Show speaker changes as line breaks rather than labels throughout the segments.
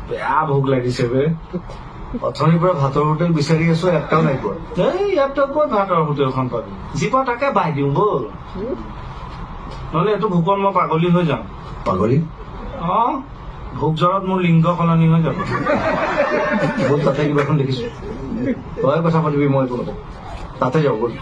বেয়া ভোক লাগিছে বে
অথনিৰ পৰা ভাতৰ হোটেল বিচাৰি আছো এটাও নাই পোৱা
এই ইয়াত ক'ত ভাতৰ হোটেলখন পাবি যি পাওঁ তাকে বাই দিওঁ ব'ল নহ'লে এইটো ভোকত মই পাগলী হৈ যাম
পাগলী
অ ভোক জ্বৰত মোৰ লিংগ সলনি হৈ যাব
ব'ল তাতে কিবা এখন দেখিছো তই কথা পাতিবি মই একো নকওঁ তাতে যাওঁ ব'ল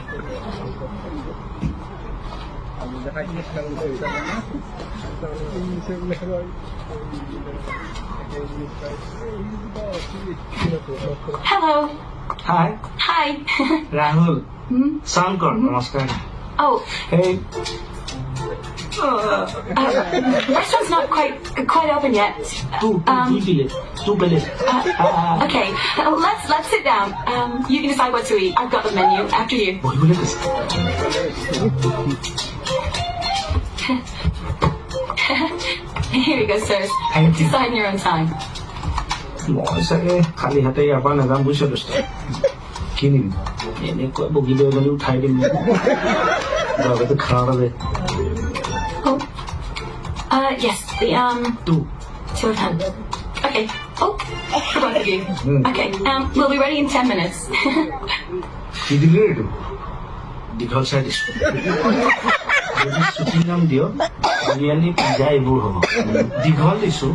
Hello.
হাই
Hi.
ৰাহুল
Hmm?
শংকৰ নমস্কাৰ
Oh,
এই
restaurant's not quite open yet.
দুই plate
Okay, let's sit down. You can decide what to eat. I've got the menu after you.
বহিবলৈ কৈছে
Here we go, sirs.
Thank you.
Decide in your own time.
মই চাগে খালী হাতে ইয়াৰ পৰা নাযাম বুজিছ দোস্ত
কি নিবি
এনেকৈ বগী লৈ গ'লে উঠাই দিম
বাবাটো খাওয়া দে
Oh, yes, the
two
2 of 10. Okay. Oh, for both of you. Okay. We'll be ready in 10 minutes.
কি দিলি এইটো
দীঘল চাই দিছো যদি চুটি নাম দিয় বিৰিয়ানী পিজ্জা এইবোৰ হ'ব দীঘল দিছো